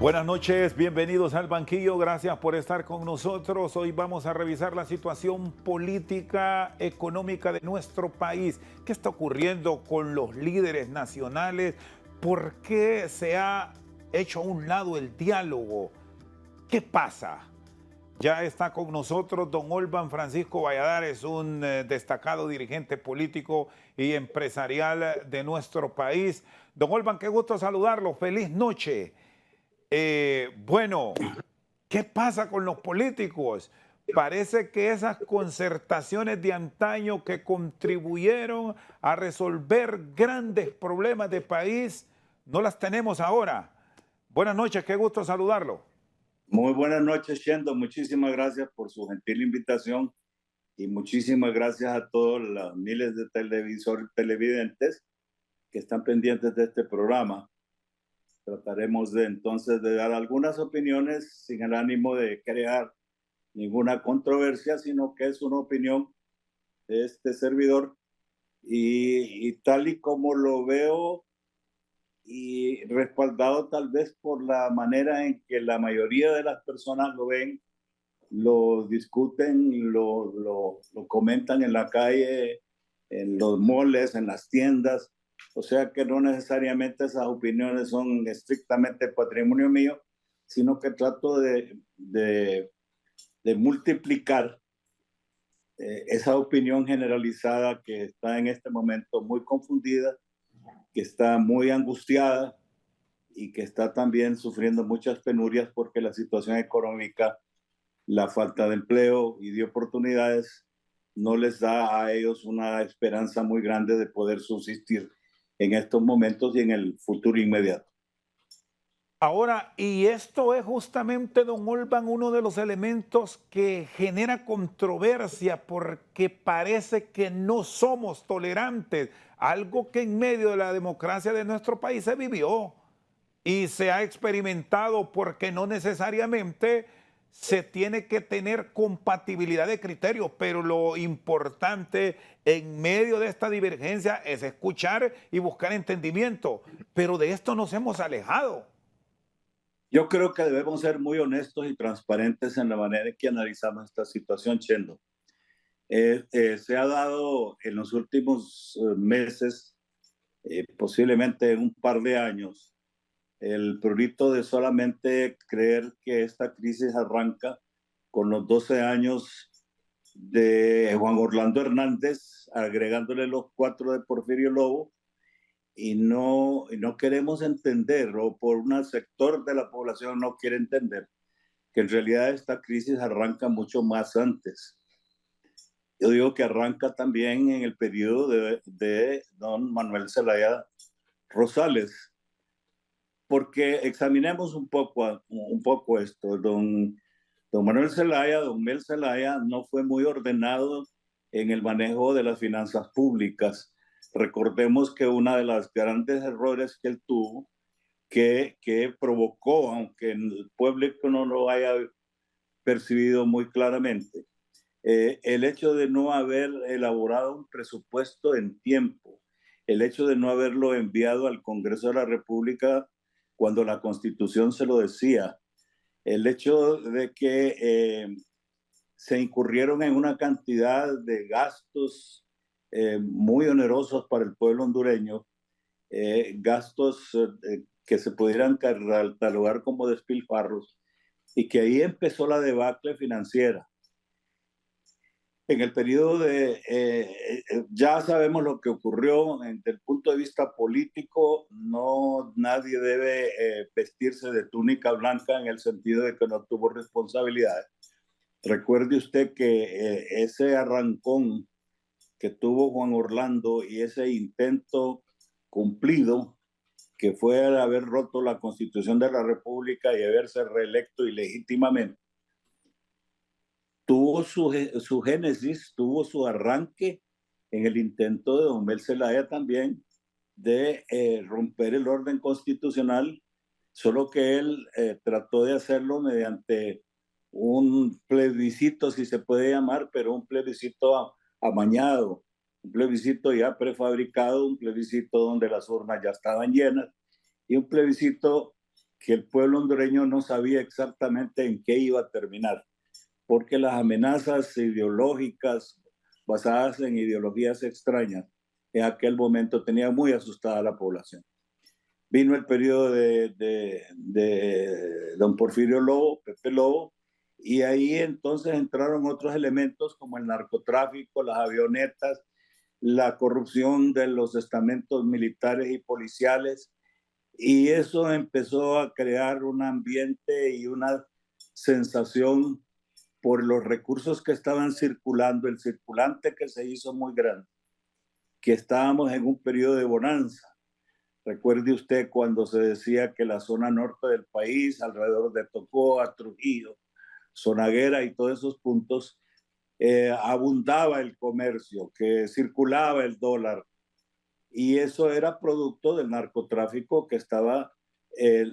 Buenas noches, bienvenidos al banquillo, gracias por estar con nosotros. Hoy vamos a revisar la situación política, económica de nuestro país. ¿Qué está ocurriendo con los líderes nacionales? ¿Por qué se ha hecho a un lado el diálogo? ¿Qué pasa? Ya está con nosotros don Olban Francisco Valladares, un destacado dirigente político y empresarial de nuestro país. Don Olban, qué gusto saludarlo, feliz noche. Bueno, ¿qué pasa con los políticos? Parece que esas concertaciones de antaño que contribuyeron a resolver grandes problemas de país, no las tenemos ahora. Buenas noches, qué gusto saludarlo. Muy buenas noches, Shendo. Muchísimas gracias por su gentil invitación y muchísimas gracias a todos los miles de televidentes que están pendientes de este programa. Trataremos entonces de dar algunas opiniones sin el ánimo de crear ninguna controversia, sino que es una opinión de este servidor y tal y como lo veo y respaldado tal vez por la manera en que la mayoría de las personas lo ven, lo discuten, lo comentan en la calle, en los moles, en las tiendas. O sea que no necesariamente esas opiniones son estrictamente patrimonio mío, sino que trato de multiplicar esa opinión generalizada que está en este momento muy confundida, que está muy angustiada y que está también sufriendo muchas penurias porque la situación económica, la falta de empleo y de oportunidades no les da a ellos una esperanza muy grande de poder subsistir en estos momentos y en el futuro inmediato. Ahora, y esto es justamente, don Olban, uno de los elementos que genera controversia porque parece que no somos tolerantes, algo que en medio de la democracia de nuestro país se vivió y se ha experimentado porque no necesariamente se tiene que tener compatibilidad de criterios, pero lo importante en medio de esta divergencia es escuchar y buscar entendimiento, pero de esto nos hemos alejado. Yo creo que debemos ser muy honestos y transparentes en la manera en que analizamos esta situación, Chendo. Se ha dado en los últimos meses, posiblemente en un par de años, el prurito de solamente creer que esta crisis arranca con los 12 años de Juan Orlando Hernández, agregándole los 4 de Porfirio Lobo, y no queremos entender, o por un sector de la población no quiere entender, que en realidad esta crisis arranca mucho más antes. Yo digo que arranca también en el periodo de don Manuel Zelaya Rosales, porque examinemos un poco esto. Don Manuel Zelaya, don Mel Zelaya, no fue muy ordenado en el manejo de las finanzas públicas. Recordemos que uno de los grandes errores que él tuvo, que provocó, aunque el público no lo haya percibido muy claramente, el hecho de no haber elaborado un presupuesto en tiempo, el hecho de no haberlo enviado al Congreso de la República cuando la Constitución se lo decía, el hecho de que se incurrieron en una cantidad de gastos muy onerosos para el pueblo hondureño, gastos que se pudieran catalogar como despilfarros, y que ahí empezó la debacle financiera. En el periodo ya sabemos lo que ocurrió desde el punto de vista político. No, nadie debe vestirse de túnica blanca en el sentido de que no tuvo responsabilidades. Recuerde usted que ese arrancón que tuvo Juan Orlando y ese intento cumplido, que fue el haber roto la Constitución de la República y haberse reelecto ilegítimamente, tuvo su génesis, tuvo su arranque en el intento de don Mel Zelaya también de romper el orden constitucional, solo que él trató de hacerlo mediante un plebiscito, si se puede llamar, pero un plebiscito amañado, un plebiscito ya prefabricado, un plebiscito donde las urnas ya estaban llenas y un plebiscito que el pueblo hondureño no sabía exactamente en qué iba a terminar, porque las amenazas ideológicas basadas en ideologías extrañas en aquel momento tenía muy asustada a la población. Vino el periodo de don Porfirio Lobo, Pepe Lobo, y ahí entonces entraron otros elementos como el narcotráfico, las avionetas, la corrupción de los estamentos militares y policiales, y eso empezó a crear un ambiente y una sensación por los recursos que estaban circulando, el circulante que se hizo muy grande, que estábamos en un periodo de bonanza. Recuerde usted cuando se decía que la zona norte del país, alrededor de Tocoa, Trujillo, Zonaguera y todos esos puntos, abundaba el comercio, que circulaba el dólar. Y eso era producto del narcotráfico que estaba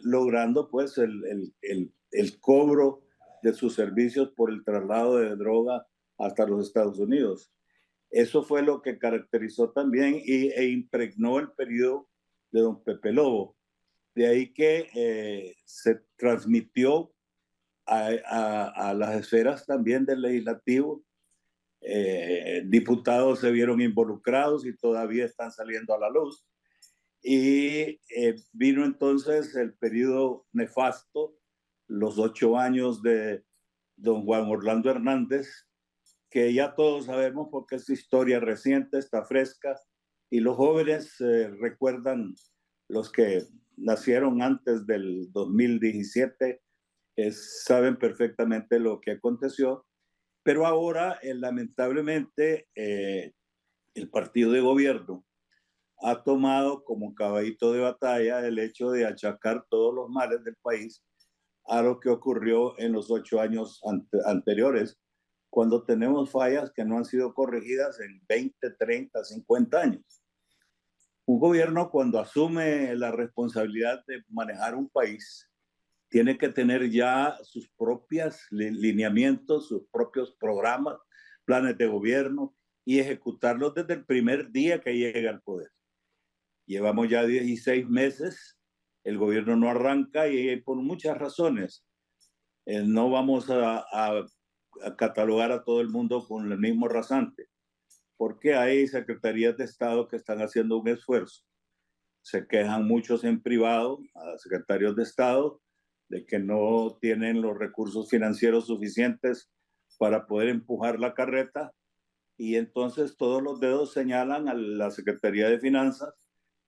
logrando pues el cobro de sus servicios por el traslado de droga hasta los Estados Unidos. Eso fue lo que caracterizó también e impregnó el periodo de don Pepe Lobo. De ahí que se transmitió a las esferas también del legislativo. Diputados se vieron involucrados y todavía están saliendo a la luz. Y vino entonces el periodo nefasto, los 8 años de don Juan Orlando Hernández, que ya todos sabemos porque es historia reciente, está fresca, y los jóvenes recuerdan, los que nacieron antes del 2017, saben perfectamente lo que aconteció, pero ahora lamentablemente el partido de gobierno ha tomado como caballito de batalla el hecho de achacar todos los males del país a lo que ocurrió en los 8 años anteriores, cuando tenemos fallas que no han sido corregidas en 20, 30, 50 años. Un gobierno cuando asume la responsabilidad de manejar un país, tiene que tener ya sus propios lineamientos, sus propios programas, planes de gobierno y ejecutarlos desde el primer día que llega al poder. Llevamos ya 16 meses, el gobierno no arranca y por muchas razones. No vamos a catalogar a todo el mundo con el mismo rasante, porque hay secretarías de Estado que están haciendo un esfuerzo. Se quejan muchos en privado a secretarios de Estado de que no tienen los recursos financieros suficientes para poder empujar la carreta, y entonces todos los dedos señalan a la Secretaría de Finanzas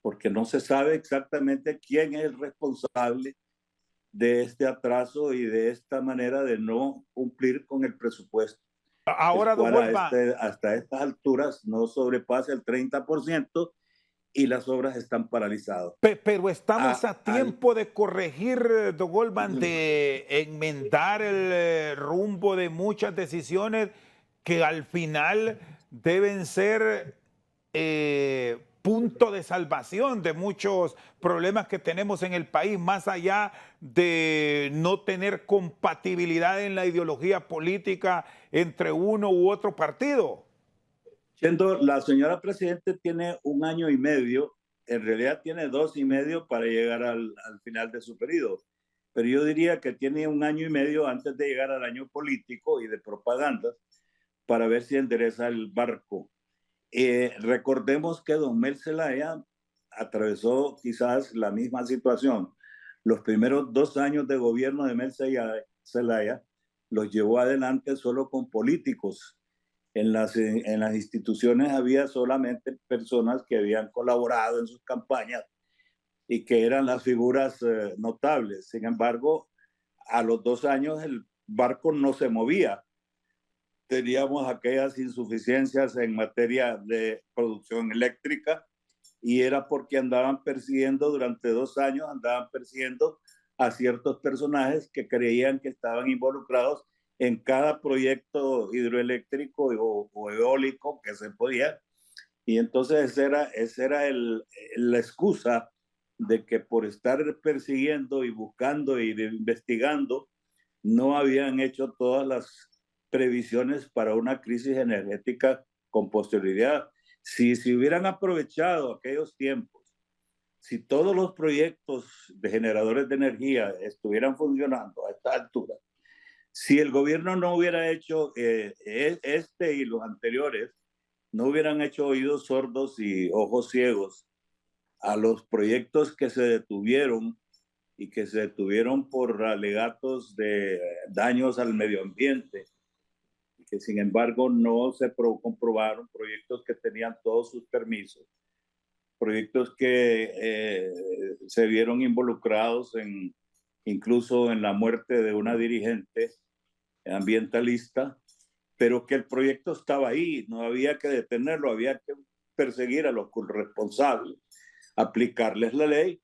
porque no se sabe exactamente quién es el responsable de este atraso y de esta manera de no cumplir con el presupuesto, el Ahora, don cual Olva, hasta estas alturas no sobrepasa el 30% y las obras están paralizadas. pero estamos a tiempo de corregir, don Olvan, de enmendar el rumbo de muchas decisiones que al final deben ser punto de salvación de muchos problemas que tenemos en el país, más allá de no tener compatibilidad en la ideología política entre uno u otro partido. Siendo la señora presidente tiene 1 año y medio, en realidad tiene 2 y medio para llegar al final de su periodo, pero yo diría que tiene 1 año y medio antes de llegar al año político y de propaganda para ver si endereza el barco. Recordemos que don Mel Zelaya atravesó quizás la misma situación. Los primeros 2 años de gobierno de Mel Zelaya los llevó adelante solo con políticos. En las instituciones había solamente personas que habían colaborado en sus campañas y que eran las figuras notables. Sin embargo, a los 2 años el barco no se movía. Teníamos aquellas insuficiencias en materia de producción eléctrica, y era porque andaban persiguiendo durante 2 años, andaban persiguiendo a ciertos personajes que creían que estaban involucrados en cada proyecto hidroeléctrico o eólico que se podía. Y entonces esa era la excusa de que por estar persiguiendo y buscando y investigando, no habían hecho todas las previsiones para una crisis energética con posterioridad. Si hubieran aprovechado aquellos tiempos si todos los proyectos de generadores de energía estuvieran funcionando a esta altura, si el gobierno no hubiera hecho este y los anteriores, no hubieran hecho oídos sordos y ojos ciegos a los proyectos que se detuvieron y que se detuvieron por alegatos de daños al medio ambiente, que sin embargo no se comprobaron, proyectos que tenían todos sus permisos, proyectos que se vieron involucrados incluso en la muerte de una dirigente ambientalista, pero que el proyecto estaba ahí, no había que detenerlo, había que perseguir a los responsables, aplicarles la ley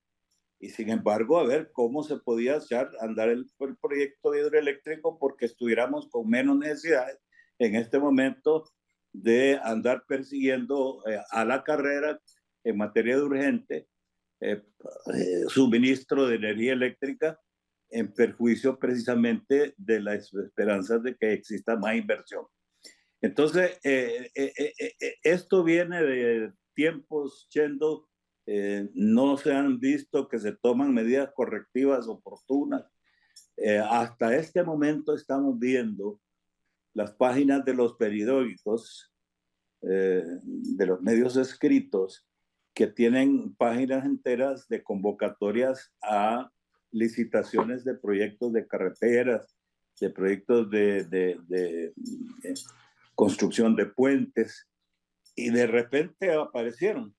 y sin embargo a ver cómo se podía echar a andar el proyecto hidroeléctrico porque estuviéramos con menos necesidades en este momento de andar persiguiendo a la carrera en materia de urgente suministro de energía eléctrica en perjuicio precisamente de las esperanzas de que exista más inversión. Entonces, esto viene de tiempos, Chendo, no se han visto que se toman medidas correctivas oportunas. Hasta este momento estamos viendo las páginas de los periódicos, de los medios escritos, que tienen páginas enteras de convocatorias a licitaciones de proyectos de carreteras, de proyectos de construcción de puentes, y de repente aparecieron.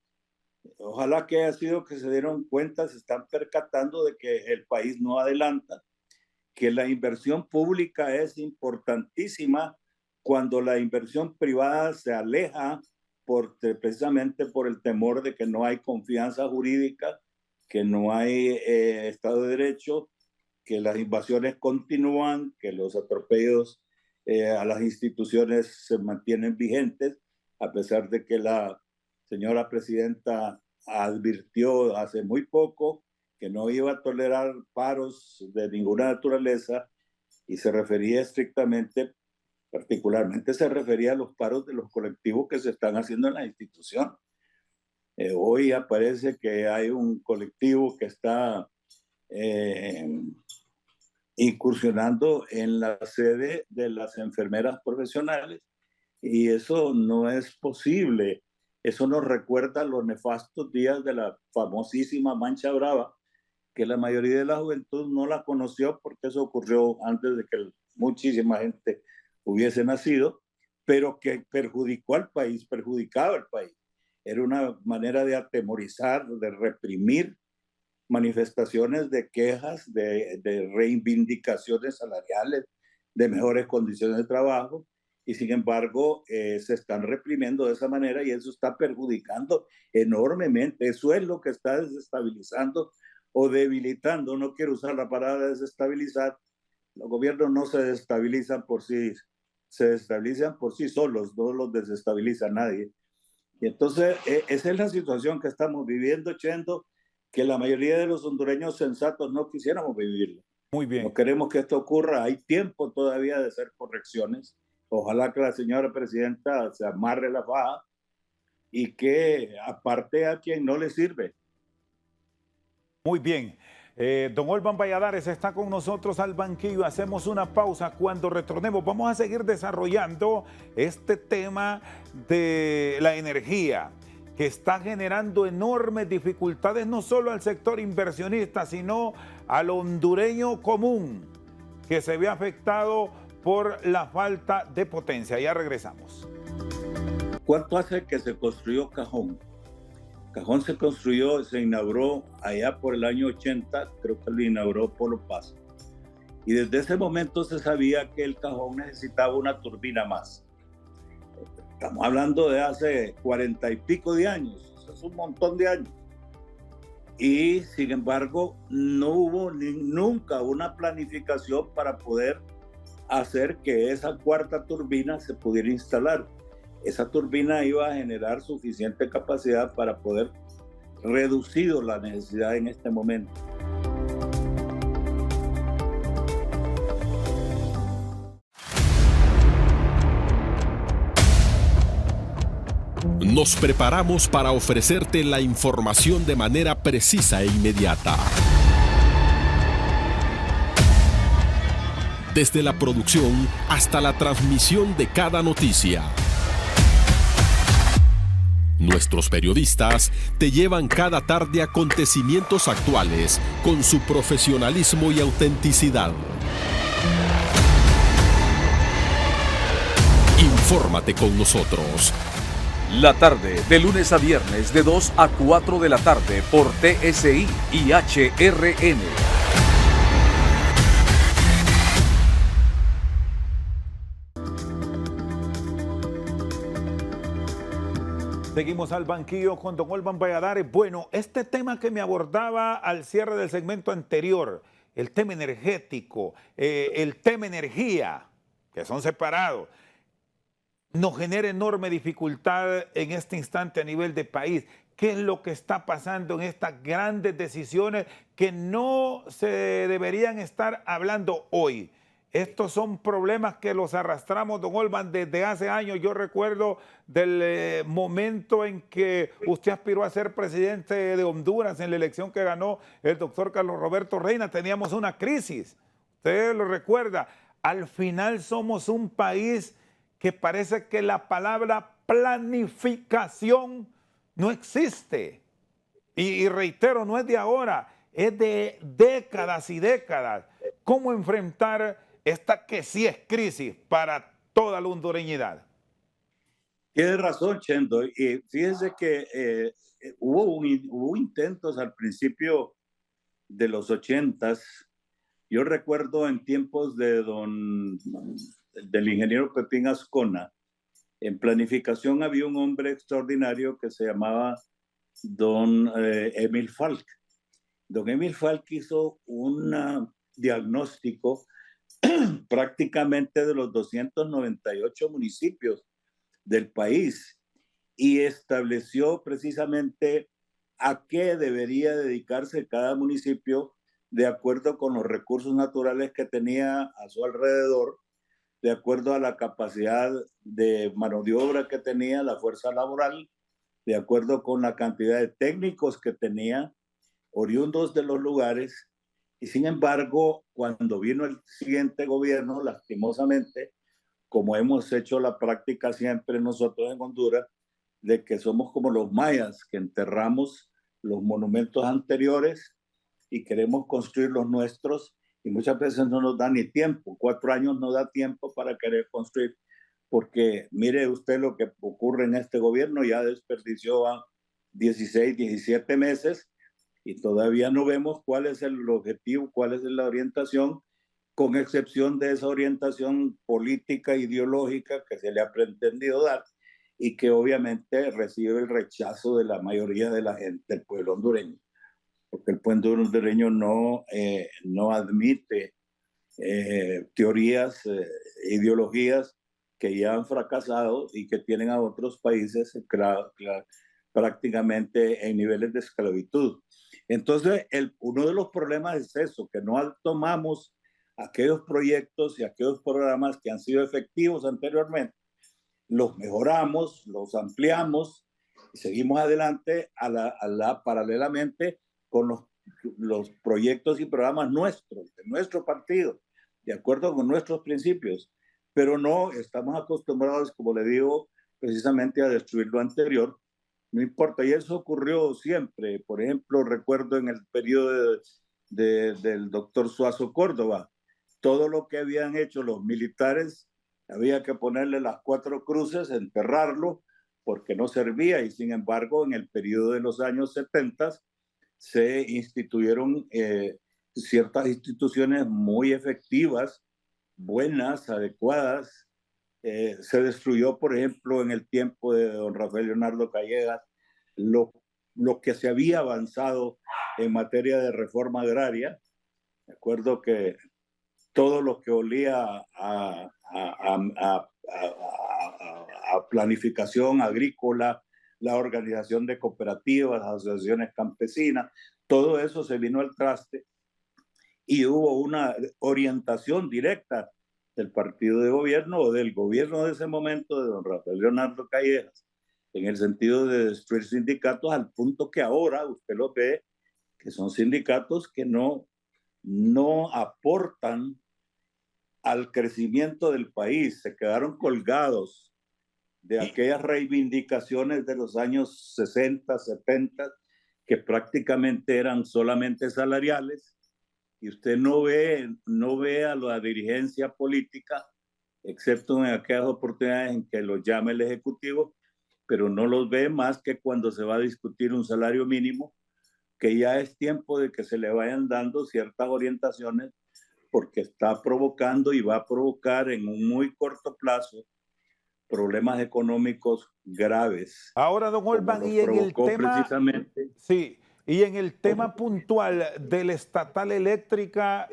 Ojalá que haya sido que se dieron cuenta, se están percatando de que el país no adelanta, que la inversión pública es importantísima cuando la inversión privada se aleja precisamente por el temor de que no hay confianza jurídica, que no hay Estado de Derecho, que las invasiones continúan, que los atropellos a las instituciones se mantienen vigentes, a pesar de que la señora presidenta advirtió hace muy poco que no iba a tolerar paros de ninguna naturaleza y se refería estrictamente, particularmente se refería a los paros de los colectivos que se están haciendo en la institución. Hoy aparece que hay un colectivo que está incursionando en la sede de las enfermeras profesionales y eso no es posible. Eso nos recuerda los nefastos días de la famosísima Mancha Brava, que la mayoría de la juventud no la conoció porque eso ocurrió antes de que muchísima gente hubiese nacido, pero que perjudicó al país, perjudicaba al país. Era una manera de atemorizar, de reprimir manifestaciones de quejas, de reivindicaciones salariales, de mejores condiciones de trabajo, y sin embargo se están reprimiendo de esa manera y eso está perjudicando enormemente. Eso es lo que está desestabilizando o debilitando, no quiero usar la palabra desestabilizar, los gobiernos no se desestabilizan por sí, se desestabilizan por sí solos, no los desestabiliza nadie. Y entonces esa es la situación que estamos viviendo, Chendo, que la mayoría de los hondureños sensatos no quisiéramos vivirlo. Muy bien. No queremos que esto ocurra, hay tiempo todavía de hacer correcciones. Ojalá que la señora presidenta se amarre la faja y que aparte a quien no le sirve. Muy bien. Don Olvan Valladares está con nosotros al banquillo. Hacemos una pausa. Cuando retornemos vamos a seguir desarrollando este tema de la energía que está generando enormes dificultades no solo al sector inversionista, sino al hondureño común que se ve afectado por la falta de potencia. Ya regresamos. ¿Cuánto hace que se construyó Cajón? Cajón se construyó, se inauguró allá por el año 80, creo que lo inauguró Polo Paz. Y desde ese momento se sabía que el Cajón necesitaba una turbina más. Estamos hablando de hace 40 y pico de años, eso es un montón de años. Y sin embargo, no hubo nunca una planificación para poder hacer que esa cuarta turbina se pudiera instalar. Esa turbina iba a generar suficiente capacidad para poder reducir la necesidad en este momento. Nos preparamos para ofrecerte la información de manera precisa e inmediata. Desde la producción hasta la transmisión de cada noticia. Nuestros periodistas te llevan cada tarde acontecimientos actuales con su profesionalismo y autenticidad. Infórmate con nosotros. La tarde, de lunes a viernes, de 2 a 4 de la tarde, por TSI y HRN. Seguimos al banquillo con don Olvan Valladares. Bueno, este tema que me abordaba al cierre del segmento anterior, el tema energético, el tema energía, que son separados, nos genera enorme dificultad en este instante a nivel de país. ¿Qué es lo que está pasando en estas grandes decisiones que no se deberían estar hablando hoy? Estos son problemas que los arrastramos, don Olvan, desde hace años. Yo recuerdo del momento en que usted aspiró a ser presidente de Honduras en la elección que ganó el doctor Carlos Roberto Reina. Teníamos una crisis, usted lo recuerda. Al final somos un país que parece que la palabra planificación no existe. Y reitero, no es de ahora, es de décadas y décadas. ¿Cómo enfrentar esta que sí es crisis para toda la hondureñidad? Tiene razón, Chendo. Y fíjese que hubo intentos al principio de los 80s. Yo recuerdo en tiempos del ingeniero Pepín Azcona, en planificación había un hombre extraordinario que se llamaba don Emil Falk. Don Emil Falk hizo un diagnóstico prácticamente de los 298 municipios del país y estableció precisamente a qué debería dedicarse cada municipio de acuerdo con los recursos naturales que tenía a su alrededor, de acuerdo a la capacidad de mano de obra que tenía, la fuerza laboral, de acuerdo con la cantidad de técnicos que tenía, oriundos de los lugares. Y sin embargo, cuando vino el siguiente gobierno, lastimosamente, como hemos hecho la práctica siempre nosotros en Honduras, de que somos como los mayas, que enterramos los monumentos anteriores y queremos construir los nuestros, y muchas veces no nos da ni tiempo. 4 años no da tiempo para querer construir, porque mire usted lo que ocurre en este gobierno, ya desperdició a 16, 17 meses, y todavía no vemos cuál es el objetivo, cuál es la orientación, con excepción de esa orientación política, ideológica que se le ha pretendido dar y que obviamente recibe el rechazo de la mayoría de la gente, del pueblo hondureño, porque el pueblo hondureño no admite teorías, ideologías que ya han fracasado y que tienen a otros países prácticamente en niveles de esclavitud. Entonces, uno de los problemas es eso, que no tomamos aquellos proyectos y aquellos programas que han sido efectivos anteriormente, los mejoramos, los ampliamos y seguimos adelante paralelamente con los proyectos y programas nuestros, de nuestro partido, de acuerdo con nuestros principios, pero no estamos acostumbrados, como le digo, precisamente a destruir lo anterior. No importa, y eso ocurrió siempre. Por ejemplo, recuerdo en el periodo del doctor Suazo Córdoba, todo lo que habían hecho los militares, había que ponerle las 4 cruces, enterrarlo, porque no servía, y sin embargo, en el periodo de los años 70 se instituyeron ciertas instituciones muy efectivas, buenas, adecuadas. Se destruyó, por ejemplo, en el tiempo de don Rafael Leonardo Callejas, lo que se había avanzado en materia de reforma agraria. Me acuerdo que todo lo que olía a planificación agrícola, la organización de cooperativas, asociaciones campesinas, todo eso se vino al traste y hubo una orientación directa del partido de gobierno o del gobierno de ese momento, de don Rafael Leonardo Callejas, en el sentido de destruir sindicatos, al punto que ahora usted lo ve, que son sindicatos que no aportan al crecimiento del país, se quedaron colgados de aquellas reivindicaciones de los años 60, 70, que prácticamente eran solamente salariales, y usted no ve a la dirigencia política, excepto en aquellas oportunidades en que los llama el Ejecutivo, pero no los ve más que cuando se va a discutir un salario mínimo, que ya es tiempo de que se le vayan dando ciertas orientaciones, porque está provocando y va a provocar en un muy corto plazo problemas económicos graves. Ahora, don Olvan, y en el tema, precisamente. sí, y en el tema puntual de la estatal eléctrica,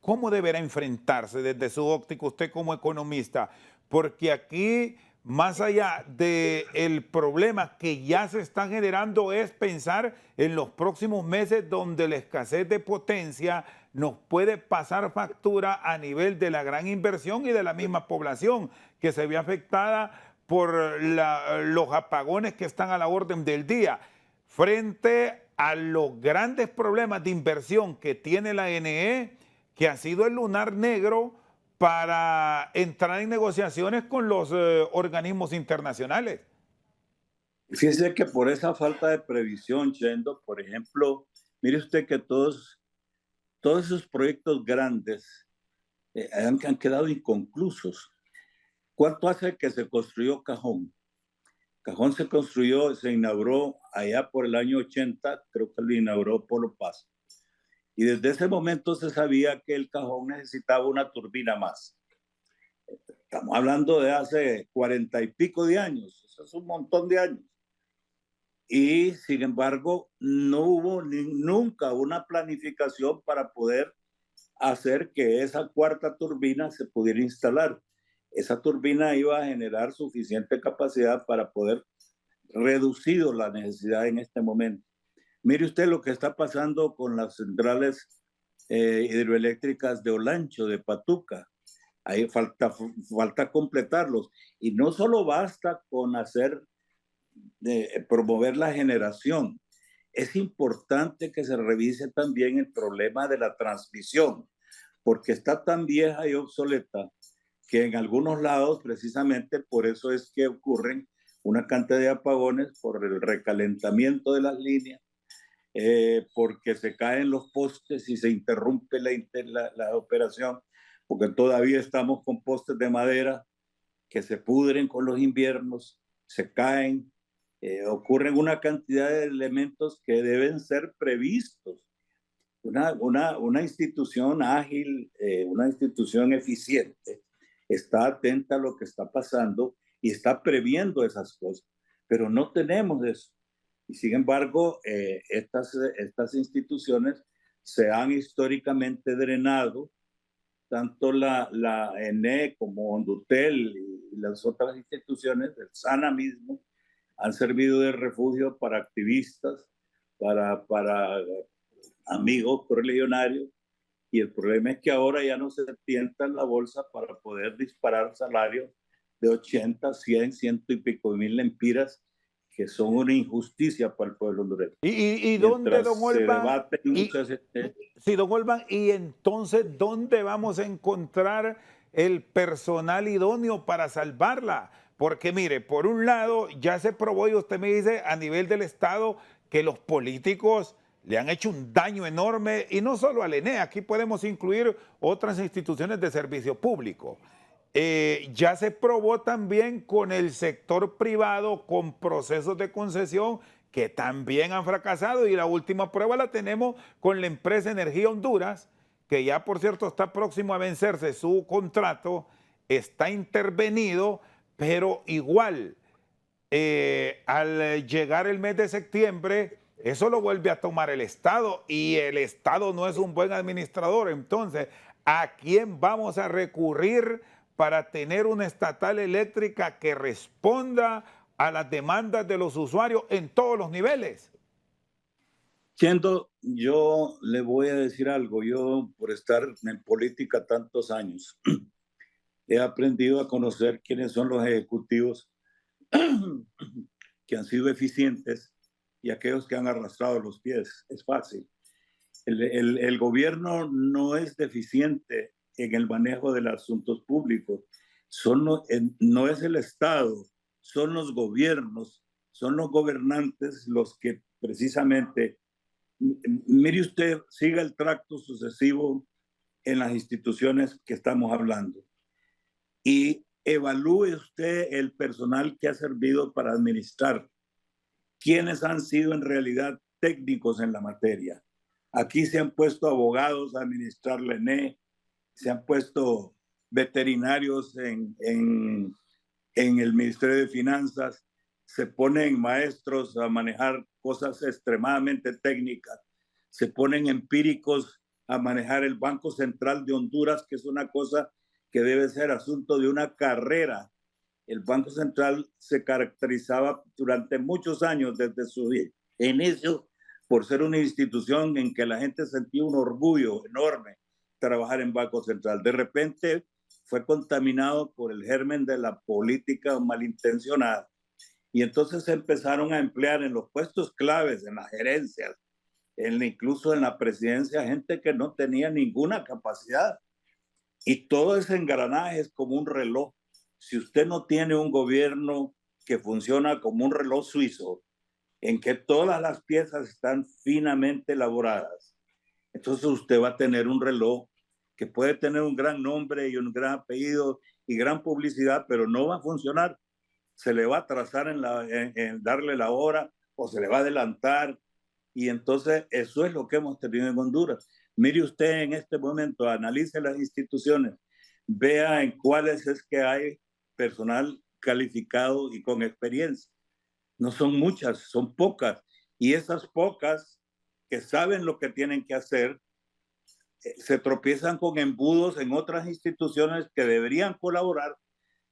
¿cómo deberá enfrentarse desde su óptica usted como economista? Porque aquí, más allá del problema que ya se está generando, es pensar en los próximos meses donde la escasez de potencia nos puede pasar factura a nivel de la gran inversión y de la misma población que se ve afectada por los apagones que están a la orden del día. Frente a los grandes problemas de inversión que tiene la NE, que ha sido el lunar negro para entrar en negociaciones con los organismos internacionales. Fíjese que por esa falta de previsión, Chendo, por ejemplo, mire usted que todos esos proyectos grandes han quedado inconclusos. ¿Cuánto hace que se construyó Cajón? Cajón se inauguró allá por el año 80, creo que lo inauguró Polo Paz. Y desde ese momento se sabía que el Cajón necesitaba una turbina más. Estamos hablando de hace 40 y pico de años, eso es un montón de años. Y sin embargo, no hubo nunca una planificación para poder hacer que esa cuarta turbina se pudiera instalar. Esa turbina iba a generar suficiente capacidad para poder reducir la necesidad en este momento. Mire usted lo que está pasando con las centrales hidroeléctricas de Olancho, de Patuca. Ahí falta completarlos. Y no solo basta con promover la generación. Es importante que se revise también el problema de la transmisión, porque está tan vieja y obsoleta que en algunos lados, precisamente por eso es que ocurren una cantidad de apagones, por el recalentamiento de las líneas, porque se caen los postes y se interrumpe la operación, porque todavía estamos con postes de madera que se pudren con los inviernos, se caen, ocurren una cantidad de elementos que deben ser previstos. Una institución ágil, una institución eficiente, está atenta a lo que está pasando y está previendo esas cosas, pero no tenemos eso. Y sin embargo, estas instituciones se han históricamente drenado, tanto la ENE como Ondutel y las otras instituciones, el SANA mismo, han servido de refugio para activistas, para amigos correligionarios, y el problema es que ahora ya no se tienta en la bolsa para poder disparar salarios de 80, 100, ciento y pico mil lempiras, que son una injusticia para el pueblo hondureño. ¿Y dónde, don Olvan? Sí, don Olvan, y entonces, ¿dónde vamos a encontrar el personal idóneo para salvarla? Porque mire, por un lado, ya se probó, y usted me dice, a nivel del Estado, que los políticos le han hecho un daño enorme, y no solo al ENE, aquí podemos incluir otras instituciones de servicio público. Ya se probó también con el sector privado, con procesos de concesión que también han fracasado, y la última prueba la tenemos con la empresa Energía Honduras, que ya por cierto está próximo a vencerse su contrato, está intervenido, pero igual al llegar el mes de septiembre, eso lo vuelve a tomar el Estado, y el Estado no es un buen administrador. Entonces, ¿a quién vamos a recurrir para tener una estatal eléctrica que responda a las demandas de los usuarios en todos los niveles? Yo le voy a decir algo. Yo, por estar en política tantos años, he aprendido a conocer quiénes son los ejecutivos que han sido eficientes y aquellos que han arrastrado los pies. Es fácil. El gobierno no es deficiente en el manejo de los asuntos públicos. No es el Estado, son los gobiernos, son los gobernantes los que precisamente, mire usted, siga el tracto sucesivo en las instituciones que estamos hablando y evalúe usted el personal que ha servido para administrar, quiénes han sido en realidad técnicos en la materia. Aquí se han puesto abogados a administrar la ENE, se han puesto veterinarios en el Ministerio de Finanzas, se ponen maestros a manejar cosas extremadamente técnicas, se ponen empíricos a manejar el Banco Central de Honduras, que es una cosa que debe ser asunto de una carrera. El Banco Central se caracterizaba durante muchos años desde su inicio por ser una institución en que la gente sentía un orgullo enorme trabajar en Banco Central. De repente fue contaminado por el germen de la política malintencionada y entonces se empezaron a emplear en los puestos claves, en las gerencias, incluso en la presidencia, gente que no tenía ninguna capacidad. Y todo ese engranaje es como un reloj. Si usted no tiene un gobierno que funciona como un reloj suizo, en que todas las piezas están finamente elaboradas, entonces usted va a tener un reloj que puede tener un gran nombre y un gran apellido y gran publicidad, pero no va a funcionar. Se le va a atrasar en darle la hora o se le va a adelantar. Y entonces eso es lo que hemos tenido en Honduras. Mire usted en este momento, analice las instituciones, vea en cuáles es que hay personal calificado y con experiencia. No son muchas, son pocas. Y esas pocas que saben lo que tienen que hacer, se tropiezan con embudos en otras instituciones que deberían colaborar,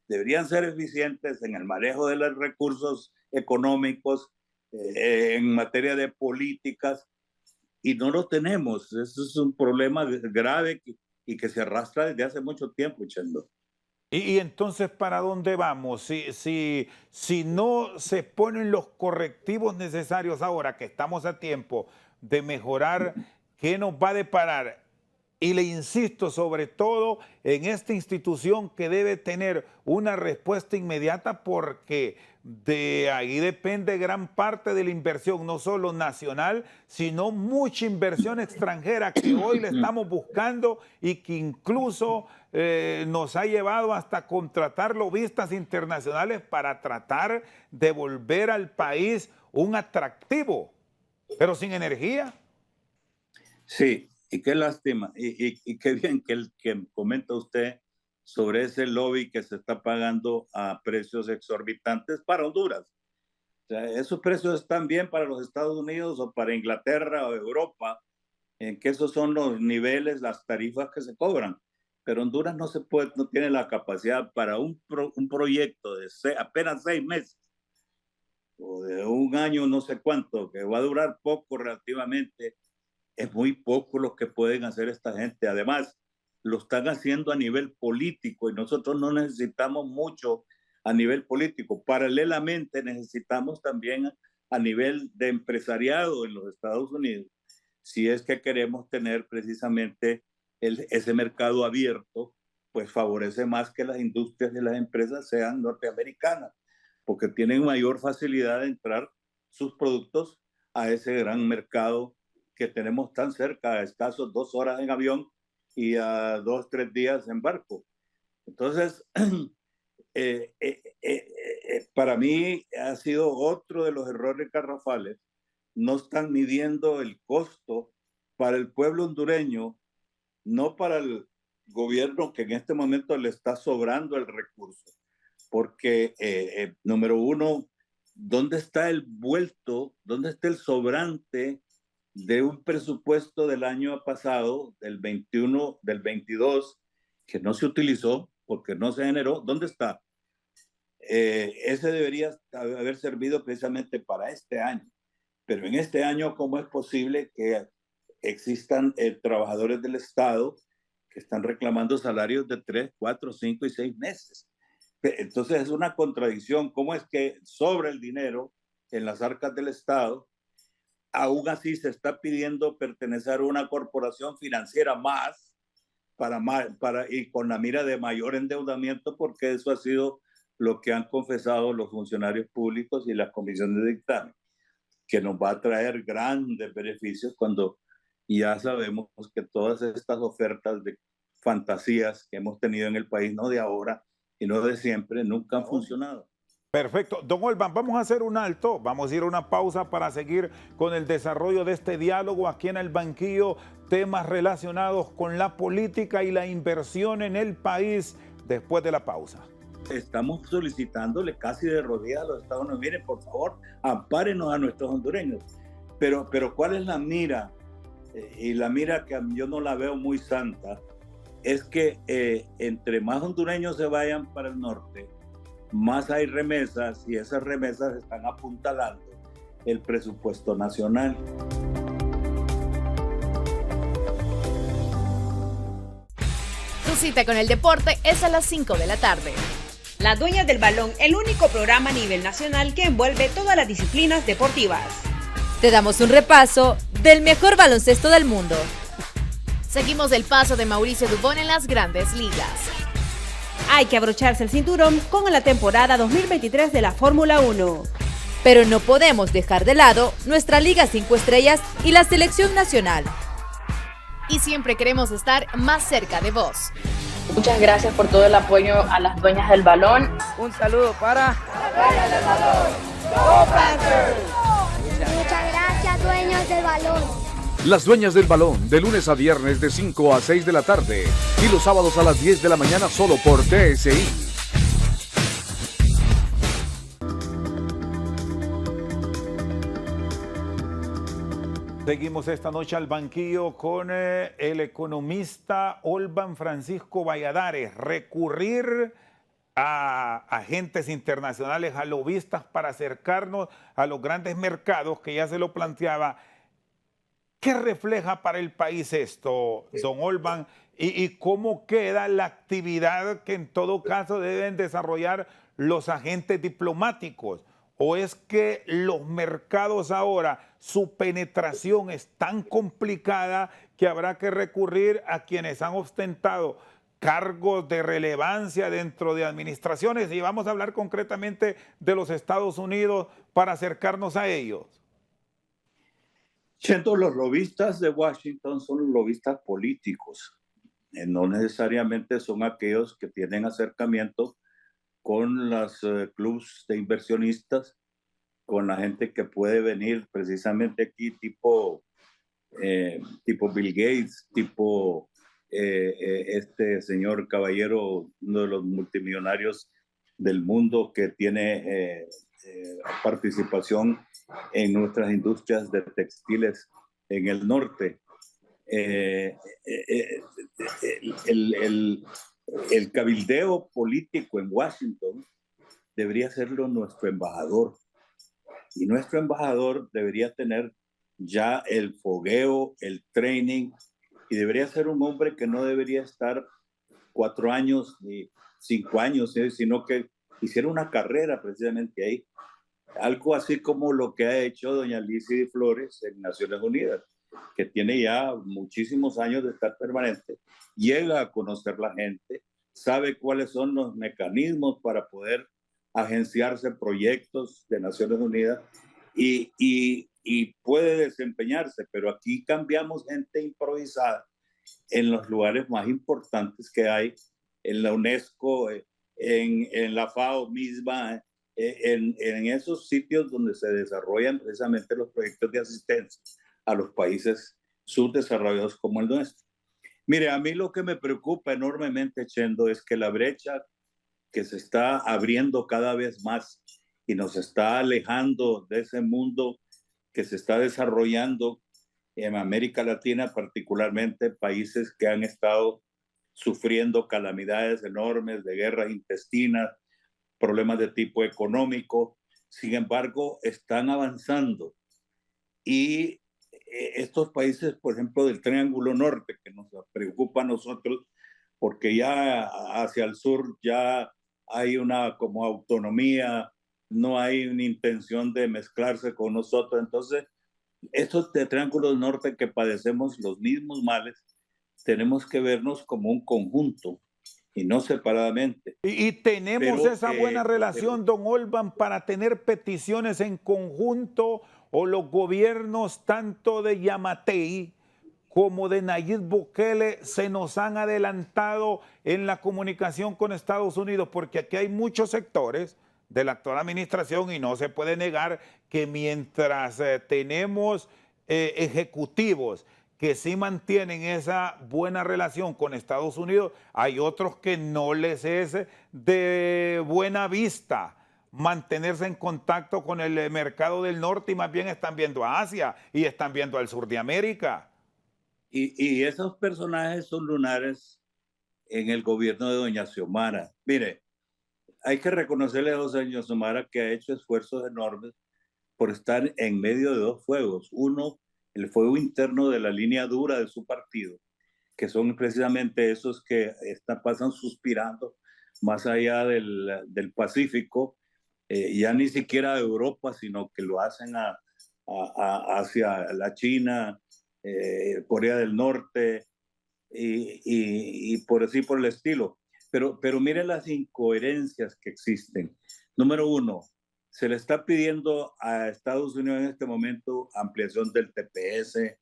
deberían ser eficientes en el manejo de los recursos económicos, en materia de políticas, y no lo tenemos. Eso es un problema grave y que se arrastra desde hace mucho tiempo, Chendo. Y entonces, ¿para dónde vamos? Si no se ponen los correctivos necesarios ahora que estamos a tiempo de mejorar, ¿qué nos va a deparar? Y le insisto sobre todo en esta institución que debe tener una respuesta inmediata porque de ahí depende gran parte de la inversión, no solo nacional, sino mucha inversión extranjera que hoy le estamos buscando y que incluso nos ha llevado hasta contratar lobistas internacionales para tratar de volver al país un atractivo, pero sin energía. Sí, y qué lástima, y qué bien que comenta usted sobre ese lobby que se está pagando a precios exorbitantes para Honduras. O sea, esos precios están bien para los Estados Unidos o para Inglaterra o Europa, en que esos son los niveles, las tarifas que se cobran. Pero Honduras no tiene la capacidad para un proyecto de apenas 6 meses o de un año, no sé cuánto, que va a durar poco relativamente. Es muy poco lo que pueden hacer esta gente. Además, lo están haciendo a nivel político y nosotros no necesitamos mucho a nivel político. Paralelamente, necesitamos también a nivel de empresariado en los Estados Unidos, si es que queremos tener precisamente ese mercado abierto, pues favorece más que las industrias y las empresas sean norteamericanas, porque tienen mayor facilidad de entrar sus productos a ese gran mercado que tenemos tan cerca, a escasos 2 horas en avión y a 2, 3 días en barco. Entonces, para mí ha sido otro de los errores garrafales. No están midiendo el costo para el pueblo hondureño, no para el gobierno que en este momento le está sobrando el recurso. Porque, número uno, ¿dónde está el vuelto? ¿Dónde está el sobrante de un presupuesto del año pasado, del 21, del 22, que no se utilizó porque no se generó? ¿Dónde está? Ese debería haber servido precisamente para este año. Pero en este año, ¿cómo es posible que existan trabajadores del Estado que están reclamando salarios de 3, 4, 5 y 6 meses? Entonces es una contradicción. ¿Cómo es que sobra el dinero en las arcas del Estado? Aún así se está pidiendo pertenecer a una corporación financiera y con la mira de mayor endeudamiento, porque eso ha sido lo que han confesado los funcionarios públicos y las comisiones de dictamen, que nos va a traer grandes beneficios cuando ya sabemos que todas estas ofertas de fantasías que hemos tenido en el país, no de ahora y no de siempre, nunca han funcionado. Perfecto. Don Olban, vamos a hacer un alto, vamos a ir a una pausa para seguir con el desarrollo de este diálogo aquí en el banquillo, temas relacionados con la política y la inversión en el país después de la pausa. Estamos solicitándole casi de rodillas a los Estados Unidos, miren, por favor, ampárenos a nuestros hondureños. Pero ¿cuál es la mira? Y la mira que yo no la veo muy santa, es que entre más hondureños se vayan para el norte, más hay remesas, y esas remesas están apuntalando el presupuesto nacional. Tu cita con el deporte es a las 5 de la tarde. Las Dueñas del Balón, el único programa a nivel nacional que envuelve todas las disciplinas deportivas. Te damos un repaso del mejor baloncesto del mundo. Seguimos el paso de Mauricio Dubón en las grandes ligas. Hay que abrocharse el cinturón con la temporada 2023 de la Fórmula 1. Pero no podemos dejar de lado nuestra Liga 5 Estrellas y la selección nacional. Y siempre queremos estar más cerca de vos. Muchas gracias por todo el apoyo a las Dueñas del Balón. Un saludo para las Dueñas del Balón. ¡Go Panthers! Muchas gracias, Dueños del Balón. Las Dueñas del Balón, de lunes a viernes de 5 a 6 de la tarde y los sábados a las 10 de la mañana solo por TSI. Seguimos esta noche al banquillo con el economista Olban Francisco Valladares. Recurrir a agentes internacionales, a lobistas para acercarnos a los grandes mercados, que ya se lo planteaba. ¿Qué refleja para el país esto, don Olban? ¿Y cómo queda la actividad que en todo caso deben desarrollar los agentes diplomáticos? ¿O es que los mercados ahora, su penetración es tan complicada que habrá que recurrir a quienes han ostentado cargos de relevancia dentro de administraciones? Y vamos a hablar concretamente de los Estados Unidos para acercarnos a ellos. Chento, los lobistas de Washington son los lobistas políticos. No necesariamente son aquellos que tienen acercamiento con los clubes de inversionistas, con la gente que puede venir precisamente aquí, tipo Bill Gates, tipo este señor caballero, uno de los multimillonarios del mundo que tiene participación en nuestras industrias de textiles en el norte. El cabildeo político en Washington debería serlo nuestro embajador, y nuestro embajador debería tener ya el fogueo, el training, y debería ser un hombre que no debería estar 4 años ni 5 años, sino que hiciera una carrera precisamente ahí, algo así como lo que ha hecho doña Lizy Flores en Naciones Unidas, que tiene ya muchísimos años de estar permanente, llega a conocer la gente, sabe cuáles son los mecanismos para poder agenciarse proyectos de Naciones Unidas y puede desempeñarse, pero aquí cambiamos gente improvisada en los lugares más importantes que hay, en la UNESCO, en la FAO misma, en esos sitios donde se desarrollan precisamente los proyectos de asistencia a los países subdesarrollados como el nuestro. Mire, a mí lo que me preocupa enormemente, Chendo, es que la brecha que se está abriendo cada vez más y nos está alejando de ese mundo que se está desarrollando en América Latina, particularmente países que han estado sufriendo calamidades enormes de guerras intestinas, problemas de tipo económico, sin embargo, están avanzando. Y estos países, por ejemplo, del Triángulo Norte, que nos preocupa a nosotros, porque ya hacia el sur ya hay una como autonomía, no hay una intención de mezclarse con nosotros. Entonces, estos de Triángulo del Norte que padecemos los mismos males, tenemos que vernos como un conjunto y no separadamente. Y tenemos Pero, esa buena relación, don Olban, para tener peticiones en conjunto, o los gobiernos tanto de Yamatei como de Nayib Bukele se nos han adelantado en la comunicación con Estados Unidos, porque aquí hay muchos sectores de la actual administración y no se puede negar que mientras tenemos ejecutivos que sí mantienen esa buena relación con Estados Unidos, hay otros que no les es de buena vista mantenerse en contacto con el mercado del norte y más bien están viendo a Asia y están viendo al sur de América. Y esos personajes son lunares en el gobierno de doña Xiomara. Mire, hay que reconocerle a doña Xiomara que ha hecho esfuerzos enormes por estar en medio de dos fuegos. Uno, el fuego interno de la línea dura de su partido, que son precisamente esos que pasan suspirando más allá del Pacífico, ya ni siquiera de Europa, sino que lo hacen hacia la China, Corea del Norte y por así por el estilo. Pero mire las incoherencias que existen. Número uno, se le está pidiendo a Estados Unidos en este momento ampliación del TPS,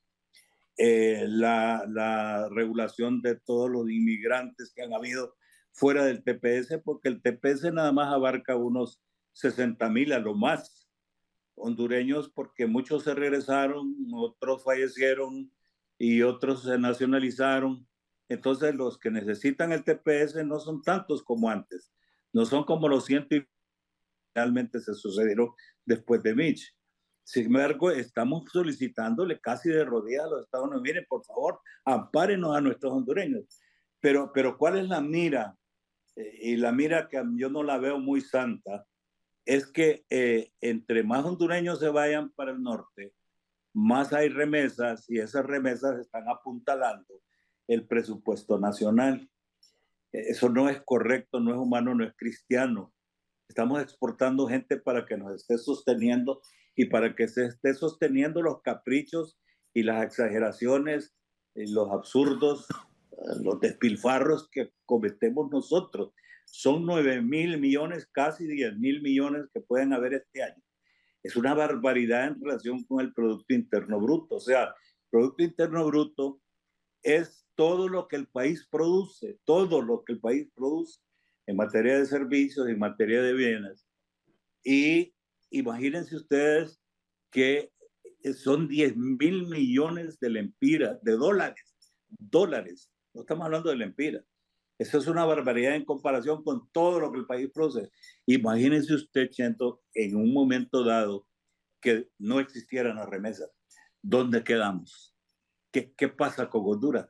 la regulación de todos los inmigrantes que han habido fuera del TPS, porque el TPS nada más abarca unos 60,000 a lo más hondureños, porque muchos se regresaron, otros fallecieron y otros se nacionalizaron. Entonces los que necesitan el TPS no son tantos como antes, no son como los cientos que realmente se sucedieron después de Mitch. Sin embargo, estamos solicitándole casi de rodillas a los Estados Unidos, miren, por favor, ampárenos a nuestros hondureños. Pero ¿cuál es la mira? Y la mira que yo no la veo muy santa, es que entre más hondureños se vayan para el norte, más hay remesas y esas remesas están apuntalando el presupuesto nacional. Eso no es correcto, no es humano, no es cristiano. Estamos exportando gente para que nos esté sosteniendo y para que se esté sosteniendo los caprichos y las exageraciones, y los absurdos, los despilfarros que cometemos nosotros. Son 9,000 millones, casi 10,000 millones que pueden haber este año. Es una barbaridad en relación con el Producto Interno Bruto. O sea, el Producto Interno Bruto es todo lo que el país produce, todo lo que el país produce en materia de servicios, en materia de bienes. Y imagínense ustedes que son 10,000 millones de lempiras, de dólares. No estamos hablando de lempiras. Eso es una barbaridad en comparación con todo lo que el país produce. Imagínense usted, Chento, en un momento dado que no existieran las remesas. ¿Dónde quedamos? ¿Qué pasa con Honduras?